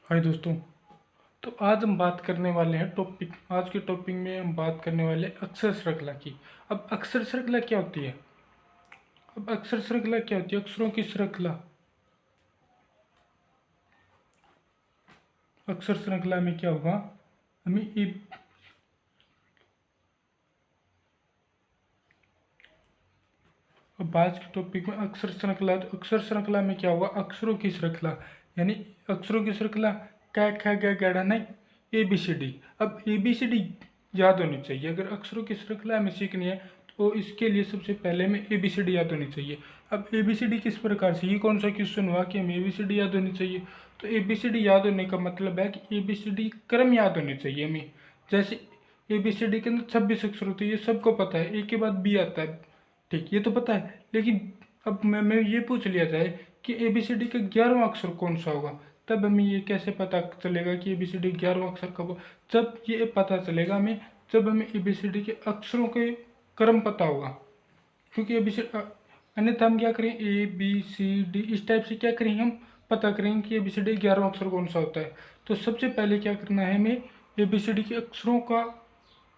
हाय दोस्तों। तो आज हम बात करने वाले हैं आज के टॉपिक में हम बात करने वाले हैं अक्षर श्रृंखला की। अब अक्षर श्रृंखला क्या होती है? अक्षरों की श्रृंखला। अक्षर श्रृंखला में क्या होगा? हमें ए अब आज के टॉपिक में अक्षर श्रृंखला में क्या होगा? अक्षरों की श्रृंखला, यानी अक्षरों की श्रृंखला। क ख ग घ नहीं, ABCD। अब ABCD याद होनी चाहिए। अगर अक्षरों की श्रृंखला हमें सीखनी है तो इसके लिए सबसे पहले हमें ABCD याद होनी चाहिए। अब ABCD किस प्रकार से, ये कौन सा क्वेश्चन हुआ कि हमें ABCD याद होनी चाहिए? तो ABCD याद होने का मतलब है कि ABCD क्रम याद होने चाहिए हमें। जैसे ABCD के अंदर 26 अक्षर होते हैं, ये सबको पता है। ए के बाद B आता है, ठीक, ये तो पता है। लेकिन अब मैं ये पूछ लिया जाए कि ABCD का 11वां अक्षर कौन सा होगा, तब हमें ये कैसे पता चलेगा कि ABCD 11वां अक्षर कब हो? जब ये पता चलेगा हमें, जब हमें ABCD के अक्षरों के क्रम पता होगा। क्योंकि ABCD अन्यथा हम क्या करें, ABCD इस टाइप से क्या करेंगे, हम पता करेंगे कि ABCD 11वां अक्षर कौन सा होता है। तो सबसे पहले क्या करना है, हमें ABCD के अक्षरों का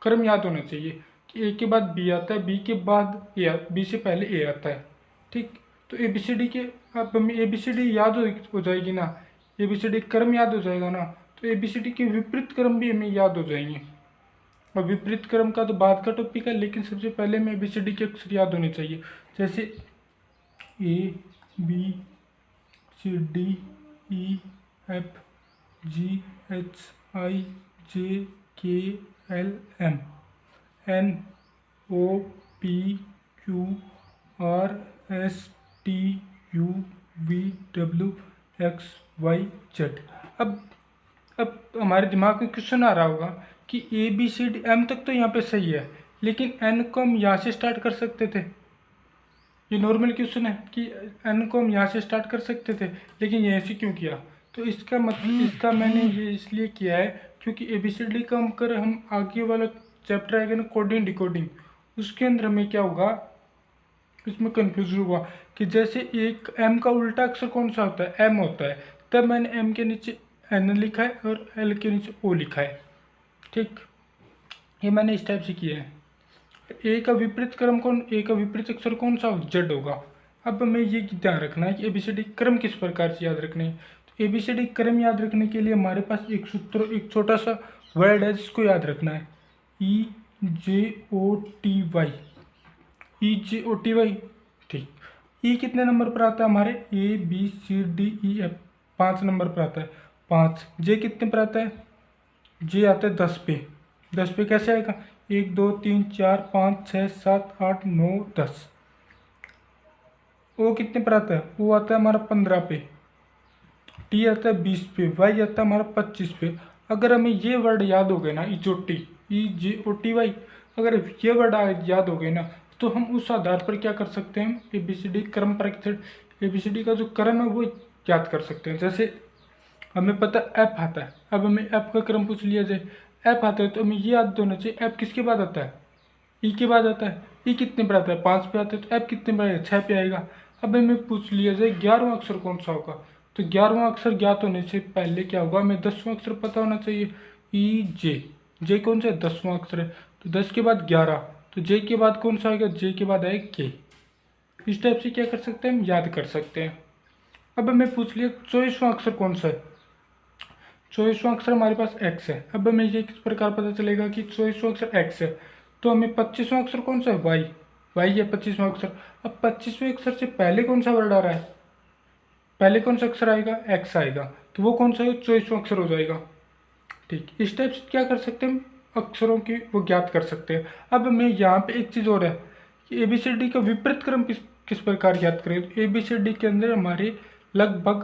क्रम याद होना चाहिए कि ए के बाद बी आता है, बी के बाद ए, बी से पहले ए आता है, ठीक। तो ABCD के, अब हमें ABCD याद हो जाएगी ना, ABCD क्रम याद हो जाएगा ना, तो ABCD के विपरीत क्रम भी हमें याद हो जाएंगे। और विपरीत क्रम का तो बाद का टॉपिक है, लेकिन सबसे पहले हमें ABCD के अक्षर याद होने चाहिए। जैसे ABCDEFGHIJKLM NOPQRSTUVWXYZ। अब हमारे दिमाग में क्वेश्चन आ रहा होगा कि ABCD M तक तो यहाँ पे सही है, लेकिन N को हम यहाँ से स्टार्ट कर सकते थे। ये नॉर्मल क्वेश्चन है कि N को हम यहाँ से स्टार्ट कर सकते थे, लेकिन ये ऐसे क्यों किया? तो इसका मतलब, इसका मैंने ये इसलिए किया है क्योंकि ABCD का हम आगे वाला चैप्टर आएगा ना, कोडिंग डिकोडिंग, उसके अंदर हमें क्या होगा, इसमें कन्फ्यूजन हुआ कि जैसे एक M का उल्टा अक्षर कौन सा होता है, M होता है, तब मैंने M के नीचे N लिखा है और L के नीचे O लिखा है, ठीक। ये मैंने इस टाइप से किया है। ए का विपरीत अक्षर कौन सा, जेड होगा। अब हमें ये ध्यान रखना है कि ABCD क्रम किस प्रकार से याद रखने हैं। तो ABCD क्रम याद रखने के लिए हमारे पास एक सूत्र, एक छोटा सा वर्ड है जिसको याद रखना है, EJOTY। EJOTY, ठीक। ई कितने नंबर पर आता है हमारे, ABCDEF 5 नंबर पर आता है, 5। जे कितने पर आता है, जे आता है 10 पे। 10 पे कैसे आएगा, 1 2 3 4 5 6 7 8 9 10। ओ कितने पर आता है, वो आता है हमारा 15 पे। टी आता है 20 पे। वाई आता है हमारा 25 पे। अगर हमें ये वर्ड याद हो गए ना, EJOTY, अगर ये वर्ड याद हो गए ना, तो हम उस आधार पर क्या कर सकते हैं, ABCD क्रम पर, ABCD का जो क्रम है वो याद कर सकते हैं। जैसे हमें पता एफ आता है, अब हमें एफ का क्रम पूछ लिया जाए, एफ आता है तो हमें ये याद होना चाहिए एफ किसके बाद आता है, ई के बाद आता है। ई कितने पर आता है, 5 पे आता है, तो एफ कितने पर आएगा, 6 पे आएगा। अब हमें पूछ लिया जाए 11वां अक्षर कौन सा होगा, तो 11वां अक्षर ज्ञात होने से पहले क्या होगा, हमें 10वां अक्षर पता होना चाहिए। ई जे, जे कौन सा है, 10वां अक्षर है, तो 10 के बाद 11, तो जे के बाद कौन सा आएगा, जे के बाद आएगा के। इस टाइप से क्या कर सकते हैं, हम याद कर सकते हैं। अब हमें पूछ लिया 24वां अक्षर कौन सा है, 24वां अक्षर हमारे पास एक्स है। अब हमें ये किस प्रकार पता चलेगा कि 24वां अक्षर एक्स है, तो हमें 25वां अक्षर कौन सा है, वाई। वाई है 25वां अक्षर। अब 25वें अक्षर से पहले कौन सा वर्ड आ रहा है, पहले कौन सा अक्षर आएगा, एक्स आएगा, तो वो कौन सा है, 24वां अक्षर हो जाएगा, ठीक। इस टाइप से क्या कर सकते हैं, हम अक्षरों की वो ज्ञात कर सकते हैं। अब हमें यहाँ पे एक चीज़ और है कि ABCD का विपरीत क्रम किस प्रकार ज्ञात करें। ABCD के अंदर हमारे लगभग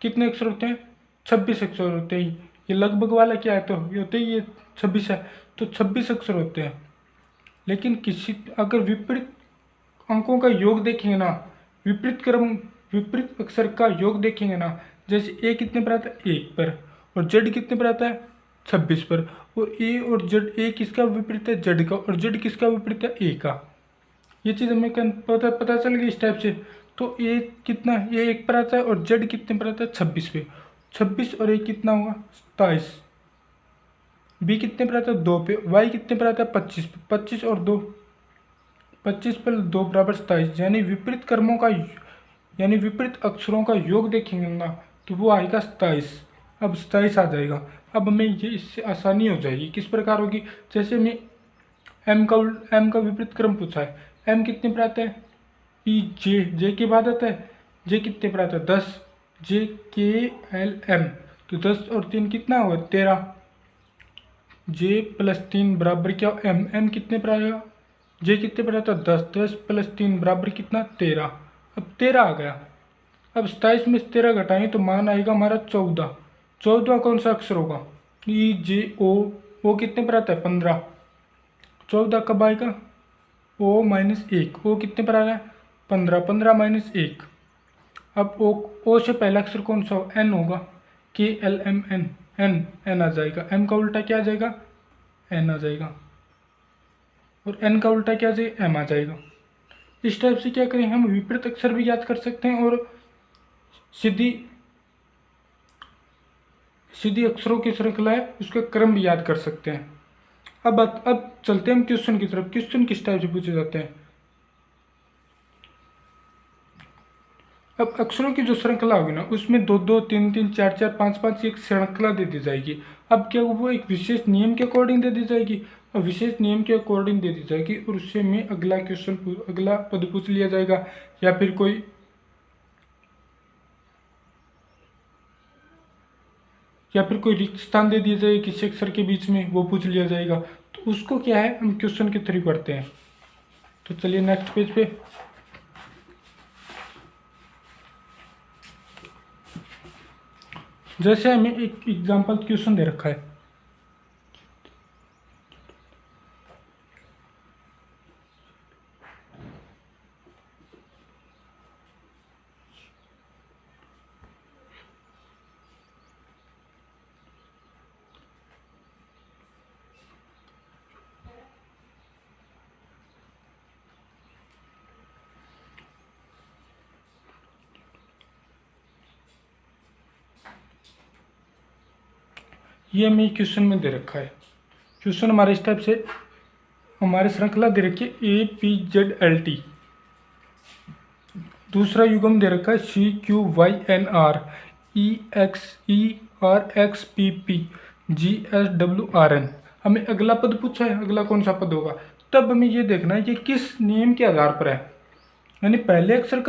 कितने अक्षर होते हैं, 26 अक्षर होते हैं। ये लगभग वाला क्या है, तो ये होते ही, ये 26 है, तो 26 अक्षर होते हैं। लेकिन अगर विपरीत अंकों का योग देखेंगे ना, विपरीत अक्षर का योग देखेंगे ना, जैसे ए कितने पर आता है, 1 पर, और जेड कितने पर आता है, 26 पर। और ए और जेड, ए किसका विपरीत है, जेड का, और जेड किसका विपरीत है, ए का। ये चीज़ हमें पता चल गई इस टाइप से। तो ए कितना, ए 1 पर आता है और जेड कितने पर आता है, 26 पे। 26 और 1 कितना होगा 27। बी कितने पर आता है 2 पे, वाई कितने पर आता है 25 पे, 25 और 2, 25 पर 2 बराबर 27। यानी विपरीत अक्षरों का योग देखेंगे ना तो वो आएगा 27। अब 27 आ जाएगा। अब हमें ये इससे आसानी हो जाएगी। किस प्रकार होगी, जैसे हमें एम का विपरीत क्रम पूछा है। एम कितने पर आता है ई जे के बाद आता है, जे कितने पर आता है 10, जे के एल एम, तो 10 और 3 कितना होगा 13, जे प्लस 3 बराबर क्या एम, एम कितने पर आएगा, जे कितने पर आता है 10, 10 प्लस 3 बराबर कितना 13। अब 13 आ गया। अब 27 में से 13 घटाएंगे तो मान आएगा हमारा 14। 14 कौन सा अक्षर होगा ई जे ओ कितने पर आता है 15। 14 कब आएगा ओ माइनस 1, ओ कितने पर आ रहा है 15, 15 माइनस 1। अब ओ से पहला अक्षर कौन सा हो एन होगा, के एल एम एन, एन आ जाएगा। एम का उल्टा क्या आ जाएगा एन आ जाएगा, और एन का उल्टा क्या आ जाएगा एम आ जाएगा। इस टाइप से क्या करें हम विपरीत अक्षर भी याद कर सकते हैं और सीधी अक्षरों की श्रृंखला है उसका क्रम भी याद कर सकते हैं। अब चलते हैं हम क्वेश्चन की तरफ। क्वेश्चन किस टाइप से पूछे जाते हैं। अब अक्षरों की जो श्रृंखला होगी ना उसमें 2 2 3 3 4 4 5 5 एक श्रृंखला दे दी जाएगी। अब क्या वो एक विशेष नियम के अकॉर्डिंग दे दी जाएगी, और विशेष नियम के अकॉर्डिंग दे दी जाएगी और उससे में अगला पद पूछ लिया जाएगा, या फिर कोई रिक्त स्थान दे दिया जाएगा किसी अक्षर के बीच में, वो पूछ लिया जाएगा। तो उसको क्या है हम क्वेश्चन के थ्रू करते हैं। तो चलिए नेक्स्ट पेज पे। जैसे हमें एक एग्जाम्पल क्वेश्चन दे रखा है, ये हमें क्वेश्चन में दे रखा है। क्वेश्चन हमारे इस टाइप से हमारे श्रृंखला दे रखी है A P Z L T. दूसरा युग्म दे रखा है C Q Y N R E R X P P G S W R N. हमें अगला पद पूछा है, अगला कौन सा पद होगा। तब हमें ये देखना है कि किस नियम के आधार पर है। यानी पहले अक्षर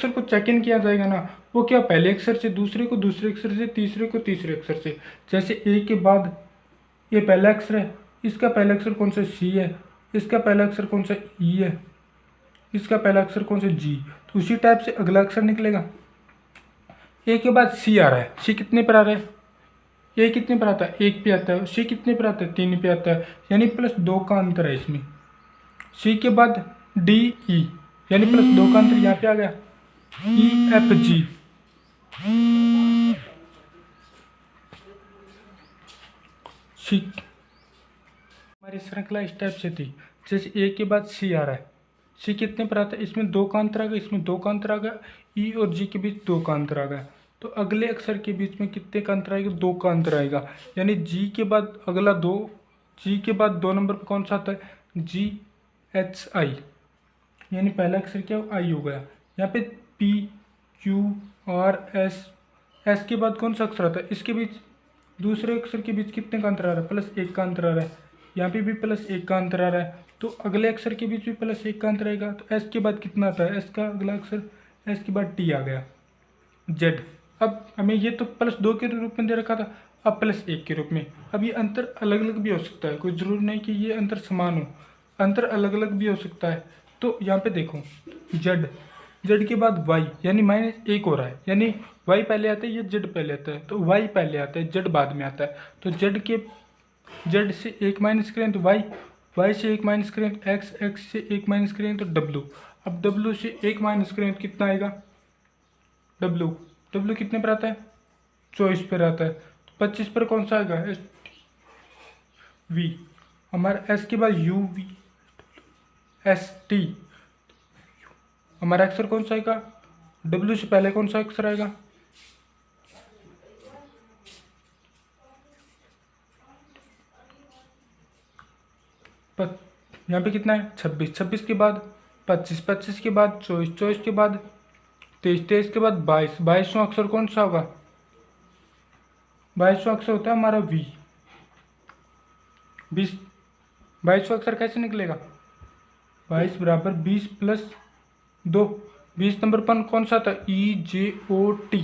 को चेक इन किया जाएगा ना, वो क्या पहले अक्षर से दूसरे को, दूसरे अक्षर से तीसरे को, तीसरे अक्षर से। जैसे ए के बाद ये पहला अक्षर है, इसका पहला अक्षर कौन सा सी है, इसका पहला अक्षर कौन सा ई है, इसका पहला अक्षर कौन सा जी। तो उसी टाइप से अगला अक्षर निकलेगा। ए के बाद सी आ रहा है, सी कितने पर आ रहा है, ए कितने पर आता है 1 पे आता है, सी कितने पर आता है 3 पे आता है, यानी +2 का अंतर है इसमें। सी के बाद डी ई, यानी +2 का अंतर यहाँ पे आ गया। ई एफ जी, सी हमारी श्रृंखला इस टाइप से थी। जैसे ए के बाद सी आ रहा है, सी कितने पर आता है, इसमें 2 का अंतर आ गया, इसमें 2 का अंतर आ गया, ई और जी के बीच 2 का अंतर आ गया। तो अगले अक्षर के बीच में कितने का अंतर आएगा 2 का अंतर आएगा। यानी जी के बाद अगला 2, जी के बाद 2 नंबर पर कौन सा आता है जी एच आई, यानी पहला अक्षर क्या आई हो गया। यहाँ पे P Q R S, S के बाद कौन सा अक्षर आता है, इसके बीच दूसरे अक्षर के बीच कितने का अंतर आ रहा है +1 का अंतर आ रहा है, यहाँ पे भी +1 का अंतर आ रहा है। तो अगले अक्षर के बीच भी +1 का अंतर आएगा। तो एस के बाद कितना आता है, एस का अगला अक्षर, एस के बाद टी आ गया, जेड। अब हमें ये तो +2 के रूप में दे रखा था, अब +1 के रूप में। अब ये अंतर अलग अलग भी हो सकता है, कोई ज़रूरी नहीं कि ये अंतर समान हो, अंतर अलग अलग भी हो सकता है। तो यहाँ पे देखो जेड के बाद वाई, यानी -1 हो रहा है, यानी वाई पहले आता है या जेड पहले आता है, तो वाई पहले आता है जेड बाद में आता है। तो जेड से 1 माइनस करें तो वाई से 1 माइनस करें तो एक्स से 1 माइनस करें तो डब्लू। अब डब्लू से 1 माइनस करें तो कितना आएगा डब्लू कितने पर आता है 24 पर आता है। तो 25 पर कौन सा आएगा एस वी, हमारा एस के बाद यू वी एस टी, हमारा अक्षर कौन सा आएगा, डब्ल्यू से पहले कौन सा अक्षर आएगा यहाँ पे कितना है 26, 26 के बाद 25, 25 के बाद 24, 24 के बाद 23, 23 के बाद 22, 22वां अक्षर कौन सा होगा? 22वां अक्षर होता है हमारा वी। 20, 22वां अक्षर कैसे निकलेगा? 22 बराबर 20 प्लस 2। 20 नंबर पर कौन सा था? EJOT,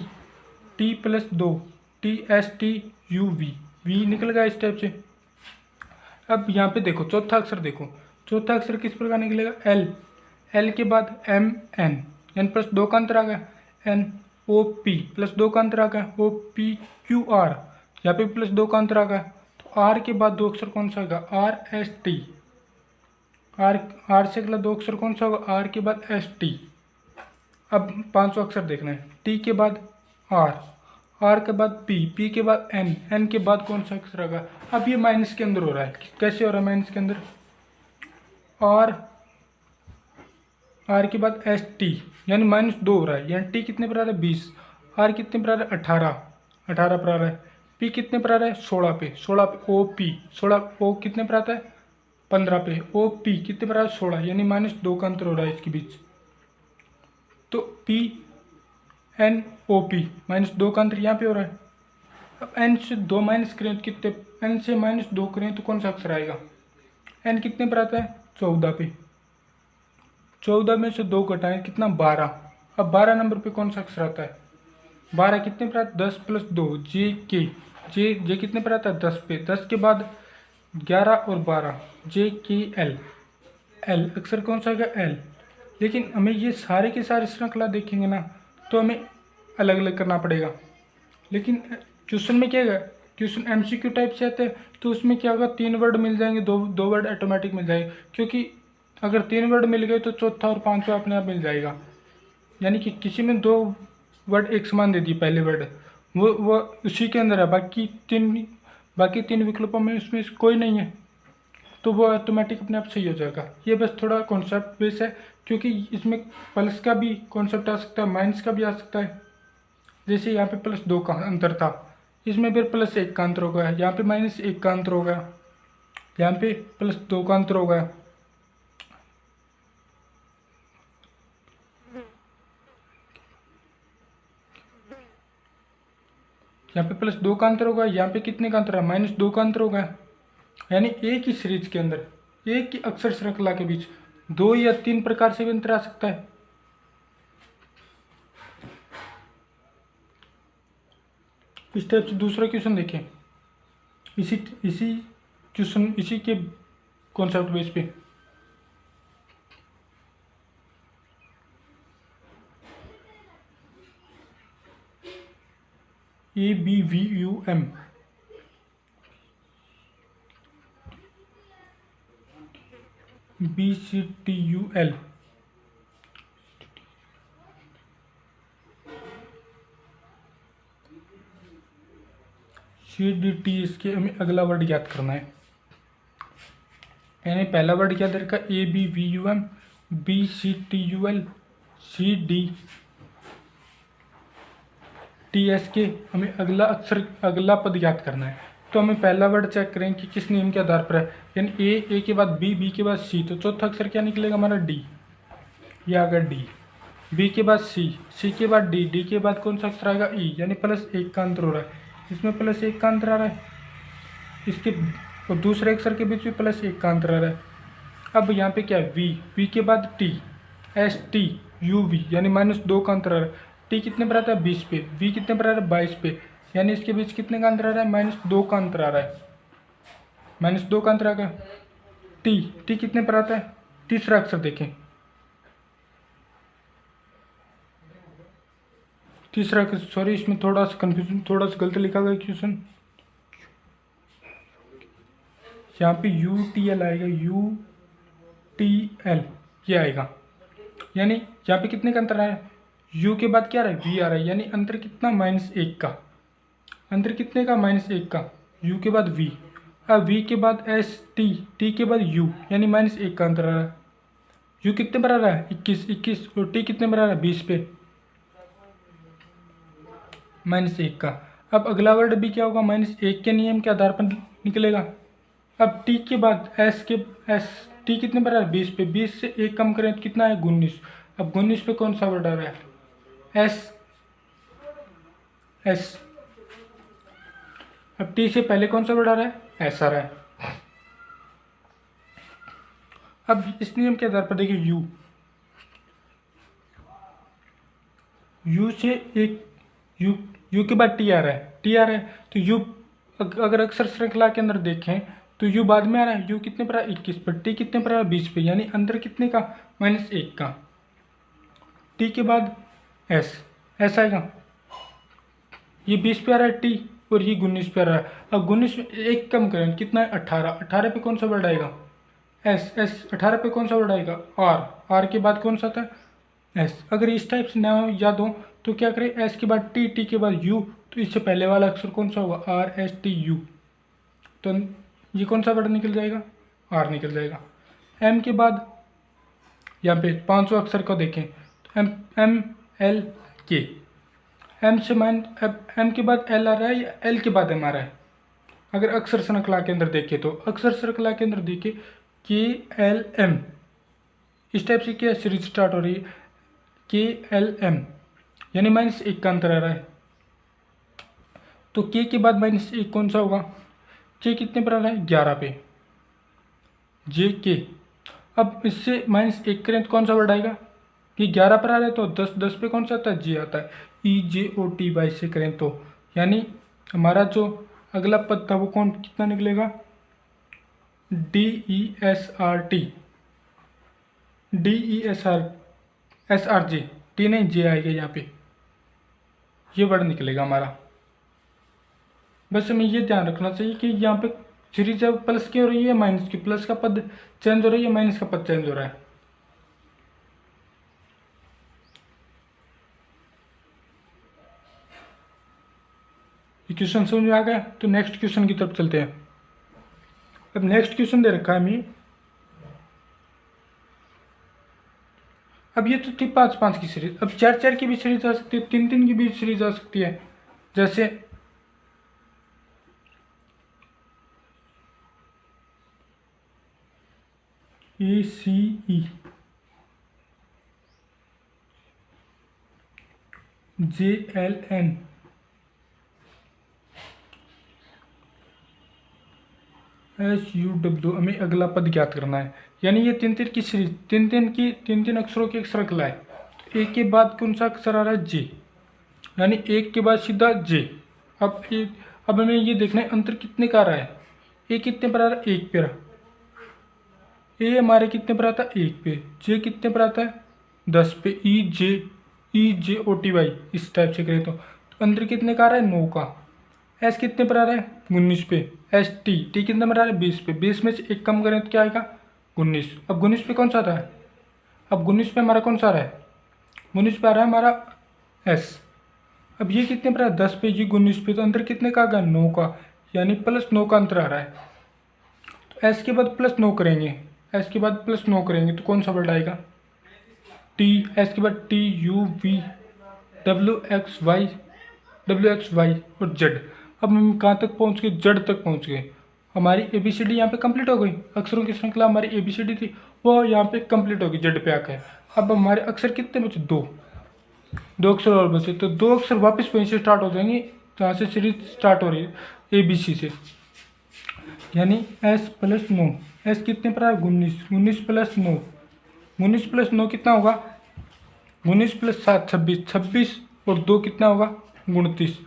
T plus 2, TSTUV, V निकल गया इस टाइप से। अब यहाँ पे देखो चौथा अक्षर, देखो चौथा अक्षर किस प्रकार निकलेगा? L, L के बाद MN, N प्लस 2 का अंतर आ गया, NOP प्लस 2 का अंतर आ गया, OPQR, यहाँ पे प्लस 2 का अंतर आ गया। तो R के बाद 2 अक्षर कौन सा होगा? RST, R से अगला 2 अक्षर कौन सा होगा? R के बाद ST। अब 5वां अक्षर देखना है, T के बाद R, R के बाद P के बाद N के बाद कौन सा अक्षर आएगा? अब ये माइनस के अंदर हो रहा है, कैसे हो रहा है माइनस के अंदर? R के बाद ST, यानी -2 हो रहा है, यानी T कितने पर आ रहा है? 20, R कितने पर आ रहा है? 18 पर आ रहा है, P कितने पर आ रहा है? 16 पे, OP 16, O कितने पर आता है? 15 पे, OP कितने पर आ रहा है? 16, यानी -2 का अंतर हो रहा है इसके बीच। तो PNOP -2 का अंतर यहाँ पे हो रहा है। अब N से 2 माइनस करें तो कितने? N से -2 करें तो कौन सा अक्षर आएगा? N कितने पर आता है? 14 पे, 14 में से 2 घटाएं कितना? 12। अब 12 नंबर पे कौन सा अक्षर आता है? 12 कितने पर आता है? 10 प्लस 2, जे कितने पर आता है? 10 पे, 10 के बाद 11 और 12, JKL, L अक्षर कौन सा आएगा? L। लेकिन हमें ये सारे के सारे श्रृंखला देखेंगे ना तो हमें अलग अलग करना पड़ेगा। लेकिन ट्यूशन में क्या है, ट्यूशन MCQ टाइप से आते हैं तो उसमें क्या होगा? 3 वर्ड मिल जाएंगे, दो वर्ड ऑटोमेटिक मिल जाएंगे, क्योंकि अगर 3 वर्ड मिल गए तो चौथा और पांचवा अपने आप मिल जाएगा। यानी कि किसी में 2 वर्ड एक समान दे दिए, पहले वर्ड वो उसी के अंदर है, बाकी तीन विकल्पों में उसमें कोई नहीं है, तो वो ऑटोमेटिक अपने आप सही हो जाएगा। ये बस थोड़ा कॉन्सेप्ट बेस है, क्योंकि इसमें प्लस का भी कॉन्सेप्ट आ सकता है, माइनस का भी आ सकता है। जैसे यहाँ पे +2 का अंतर था, इसमें फिर +1 का अंतर हो गया, यहाँ पे -1 का अंतर हो गया, यहाँ पे +2 का अंतर हो गया। यहाँ पे +2 का अंतर होगा, यहाँ पे कितने का अंतर है? -2 का अंतर होगा। यानी एक ही सीरीज के अंदर, एक ही अक्षर श्रृंखला के बीच 2 या 3 प्रकार से भी अंतर आ सकता है। इस टाइप से दूसरा क्वेश्चन देखें, इसी के कॉन्सेप्ट बेस पे। ABVUM, BCTUL, CDT, इसके हमें अगला वर्ड याद करना है। यानी पहला वर्ड याद रखा ABVUM, BCTUL, CDTSK, हमें अगला पद याद करना है। तो हमें पहला वर्ड चेक करें कि किस नियम के आधार पर है, यानी ए के बाद बी के बाद सी, तो चौथा अक्षर क्या निकलेगा हमारा? डी, ये आ गया डी। बी के बाद सी के बाद डी के बाद कौन सा अक्षर आएगा? ई, यानी +1 का अंतर हो रहा है, इसमें +1 का अंतर आ रहा है, इसके और दूसरे अक्षर के बीच में +1 का अंतर आ रहा है। अब यहाँ पे क्या है? वी के बाद TSTUV, यानी -2 का अंतर आ रहा है। टी कितने पर आता है? 20 पे, वी कितने पर आ रहा है? 22 पे, यानी इसके बीच कितने का अंतर आ रहा है? -2 का अंतर आ रहा है, -2 का अंतर आ गया। टी कितने पर आता है? तीसरा अक्षर देखें, तीसरा अक्षर, सॉरी इसमें थोड़ा सा कन्फ्यूजन, थोड़ा सा गलत लिखा गया क्वेश्चन। यहाँ पे UTL आएगा, UTL ये आएगा, यानी यहाँ पे कितने का अंतर है? U के बाद क्या आ रहा है? V आ रहा है, यानी अंतर कितना? -1 का। अंतर कितने का? -1 का। U के बाद V, अब V के बाद ST, T के बाद U, यानी -1 का अंतर आ रहा है। U कितने पर आ रहा है? 21 और T कितने पर आ रहा है? 20 पे, -1 का। अब अगला वर्ड भी क्या होगा? -1 के नियम के आधार पर निकलेगा। अब टी के बाद एस टी कितने पर आ रहा है 20 पे, 20 से 1 कम करें तो कितना है 19। अब 19 पे कौन सा वर्ड आ रहा है एस एस। अब टी से पहले कौन सा वर्ड आ रहा है एस आ रहा है। अब इस नियम के आधार पर देखिए यू से एक यू के बाद टी आ रहा है तो यू अगर अक्सर श्रृंखला के अंदर देखें तो यू बाद में आ रहा है। यू कितने पर आ 21 पर, टी कितने पर आ 20 पे, यानी अंदर कितने का -1 का। टी के बाद एस आएगा, ये 20 पे आ रहा है टी और ये 19 पे आ रहा है। अब 19 में 1 कम करें कितना है 18 पे कौन सा वर्ड आएगा एस 18 पे कौन सा वर्ड आएगा आर के बाद कौन सा था एस। अगर इस टाइप से ना याद हो तो क्या करें एस के बाद टी के बाद यू, तो इससे पहले वाला अक्षर कौन सा होगा RSTU, तो ये कौन सा वर्ड निकल जाएगा आर निकल जाएगा। एम के बाद यहाँ पे 500 अक्षर को देखें तो MLK, एम से एम के बाद एल आ रहा है या एल के बाद एम आ रहा है। अगर अक्षर श्रृंखला के अंदर देखें तो अक्षर श्रृंखला के अंदर देखें KLM, इस टाइप से क्या सीरीज स्टार्ट हो रही है KLM, यानी -1 का अंतर आ रहा है। तो के के बाद -1 कौन सा होगा के कितने पर आ रहा है 11 पे JK। अब इससे -1 करें तो कौन सा वर्ड आएगा कि 11 पर आ रहा है तो 10 पे कौन सा आता है J आता है EJOTY से करें तो, यानी हमारा जो अगला पद था वो कौन कितना निकलेगा DESRG, टी नहीं J आएगा यहाँ पे, ये वर्ड निकलेगा हमारा। बस हमें ये ध्यान रखना चाहिए कि यहाँ पे सीरीज अब प्लस की हो रही है माइनस की, प्लस का पद चेंज हो रही है माइनस का पद चेंज हो रहा है। ये क्वेश्चन समझ में आ गया तो नेक्स्ट क्वेश्चन की तरफ चलते हैं। अब नेक्स्ट क्वेश्चन दे रखा है हमें, अब ये तो थी 5-5 की सीरीज, अब 4-4 की भी सीरीज आ सकती है, 3-3 की भी सीरीज आ सकती है। जैसे ACE JLN SUW, हमें अगला पद ज्ञात करना है। यानी ये 3-3 की सीरीज, 3-3 अक्षरों की एक श्रृंखला है। तो एक के बाद कौन सा अक्षर आ रहा है J, यानी एक के बाद सीधा J। अब हमें ये देखना है अंतर कितने का आ रहा है। ए कितने पर आ रहा है 1 पे, ए हमारे कितने पर आता है 1 पे, J कितने पर आता है 10 पे, EJOTY इस टाइप से करें तो अंतर कितने का आ रहा है 9 का। एस कितने पर आ रहा है 19 पे, ST कितने पर आ रहा है 20 पे, 20 में से 1 कम करें तो क्या आएगा 19। अब 19 पे कौन सा आता है, अब 19 पे हमारा कौन सा आ रहा है 19 पे आ रहा है हमारा S। अब ये कितने पर है 10 पे, जी 19 पे, तो अंतर कितने का आ गया 9 का, यानी +9 का अंतर आ रहा है। तो S के बाद +9 करेंगे, S के बाद +9 करेंगे तो कौन सा वर्ड आएगा T, S के बाद TUVWXY और Z। अब हम कहाँ तक पहुँच गए Z तक पहुँच गए। हमारी ABCD यहाँ पे कंप्लीट हो गई, अक्षरों की श्रृंखला हमारी ABCD थी वो यहाँ पे कंप्लीट होगी Z पे आकर। अब हमारे अक्षर कितने बचे 2 अक्षर और बचे, तो 2 अक्षर वापस वहीं से स्टार्ट हो जाएंगे जहाँ से सीरीज स्टार्ट हो रही है ABC से, यानी S + 9, S कितने पर है 19, 19 + 9, 19 + 9 कितना होगा 19 + 7 26, 26 और 2 कितना होगा 29।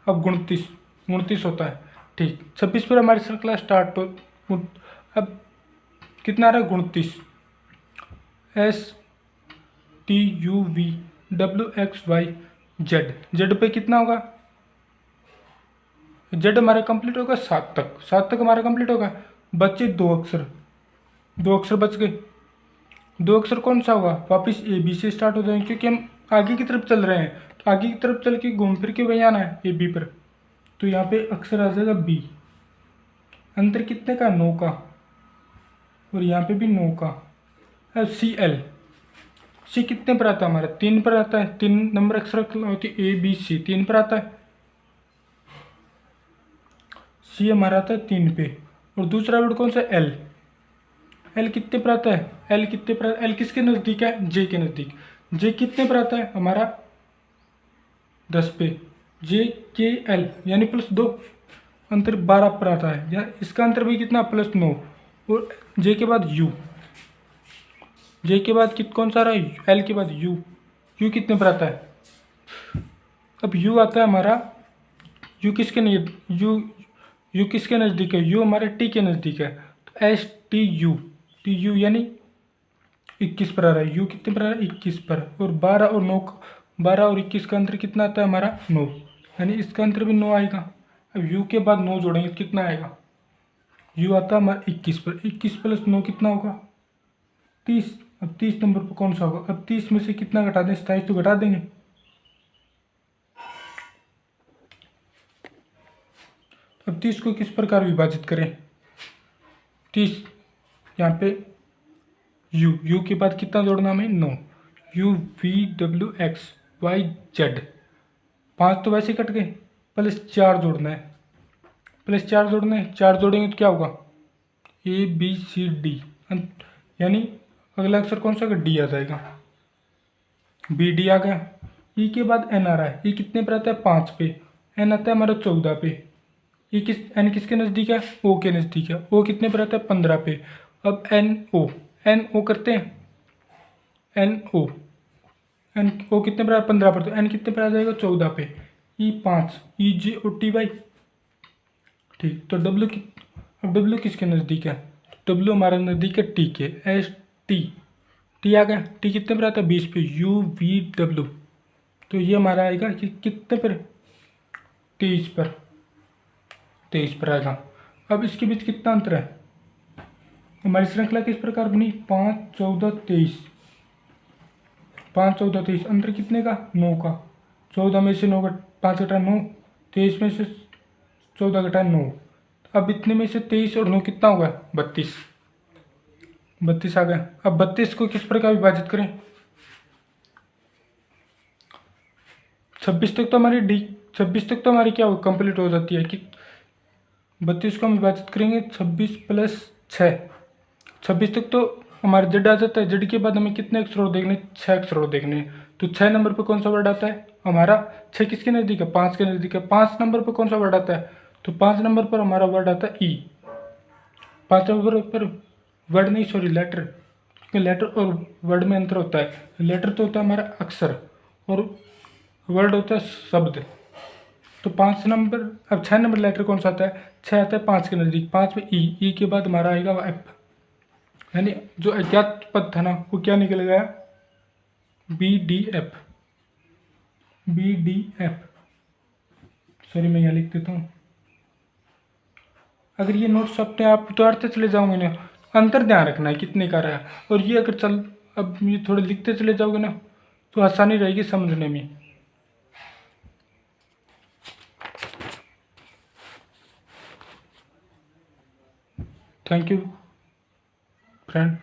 अब 29 होता है ठीक, 26 पर हमारी श्रृंखला स्टार्ट हो। अब कितना आ रहा है 29, STUVWXYZ पे कितना होगा Z हमारा कंप्लीट होगा 7 तक हमारा कंप्लीट होगा। बचे 2 अक्षर बच गए। 2 अक्षर कौन सा होगा वापस AB से स्टार्ट हो जाएंगे क्योंकि हम आगे की तरफ चल रहे हैं, तो आगे की तरफ चल के घूम फिर के वहीं आना है AB पर। तो यहाँ पे अक्षर आ जाएगा B, अंतर कितने का 9 का, और यहाँ पे भी 9 का। अब CL, C कितने पर आता है हमारा 3 पर आता है, 3 नंबर अक्षर होती है ABC 3 पर आता है। C हमारा आता है 3 पे, और दूसरा वर्ड कौन सा है? एल। एल कितने पर आता है? एल कितने पर? एल किसके नज़दीक है? जे के नज़दीक। जे कितने पर आता है हमारा? 10 पे। जे के एल यानी +2, अंतर 12 पर आता है। या इसका अंतर भी कितना? +9। और जे के बाद यू, जे के बाद कौन सा आ रहा है? एल के बाद यू। यू कितने पर आता है? अब यू आता है हमारा, यू किसके नहीं, यू किसके नज़दीक है? यू हमारे टी के नज़दीक है। तो S T U, T U यानी 21 पर आ रहा है। यू कितने पर आ रहा है? 21 पर। और 12 और 9, 12 और 21 का अंतर कितना आता है हमारा? 9, यानी इसका अंतर भी 9 आएगा। अब यू के बाद 9 जोड़ेंगे तो कितना आएगा? यू आता है हमारा 21 पर। 21 + 9 कितना होगा? 30। अब 30 नंबर पर कौन सा होगा? अब 30 में से कितना घटा दें? 27 तो घटा देंगे। अब 30 को किस प्रकार विभाजित करें? 30 यहाँ पे यू के बाद कितना जोड़ना हमें? 9। U V W X Y Z, 5 तो वैसे कट गए, +4 जोड़ना है। +4 जोड़ना है, 4 जोड़ेंगे तो क्या होगा? ए बी सी डी, यानी अगला अक्षर कौन सा? डी आ जाएगा। बी डी आ गया। ई के बाद एन आ रहा है। ई कितने पर आता है? 5 पे। एन आता है हमारा 14 पे। ई एन किसके नज़दीक है? ओ के नज़दीक है। ओ कितने पर आता है? 15 पे। अब एन ओ करते हैं। एन ओ, एन ओ कितने पर? 15 पर। तो एन कितने पर आ जाएगा? 14 पे। ई 5, ई जी ओ टी वाई। ठीक, तो डब्ल्यू की, अब डब्ल्यू किसके नज़दीक है? डब्ल्यू हमारे नज़दीक है टी के। एस टी, टी आ गया। टी कितने पर आता है? 20 पे। यू वी डब्ल्यू, तो ये हमारा आएगा कि कितने पर? 23 पर। 23 पर आएगा। अब इसके बीच कितना अंतर है? हमारी श्रृंखला किस प्रकार बनी? 5 14 23। 5 14 23, अंतर कितने का? 9 का। 14 में से 9 5 घटा 9, 23 में से 14 घटा 9। अब इतने में से 23 और 9 कितना होगा? 32। 32 आ गया। अब 32 को किस प्रकार विभाजित करें? 26 तक तो हमारी 26 तक तो हमारी क्या हो, कंप्लीट हो जाती है कि 32 को हम विभाजित करेंगे 26 + 6। 26 तक तो हमारे जेड आ जाता है। जेड के बाद हमें कितने अक्षर और देखने? 6 अक्षर और देखने हैं। तो 6 नंबर पर कौन सा वर्ड आता है हमारा? 6 किसके नज़दीक है? 5 के नज़दीक है। 5 नंबर पर कौन सा वर्ड आता है? तो 5 नंबर पर हमारा वर्ड आता है ई। 5 नंबर पर वर्ड नहीं, सॉरी लेटर, क्योंकि लेटर और वर्ड में अंतर होता है। लेटर तो होता है हमारा अक्षर और वर्ड होता है शब्द। तो 5 नंबर, अब 6 नंबर लेटर कौन सा आता है? 6 आता है 5 के नज़दीक। 5 में ई के बाद हमारा आएगा एफ, यानी जो अज्ञात पद था ना वो क्या निकल गया? B D F. B D F, sorry मैं यहाँ लिख देता हूँ। अगर ये नोट्स अपने आप उतारते चले जाओगे ना, अंतर ध्यान रखना है कितने का रहा है। और ये अगर अब ये थोड़े लिखते चले जाओगे ना तो आसानी रहेगी समझने में। Thank you friend.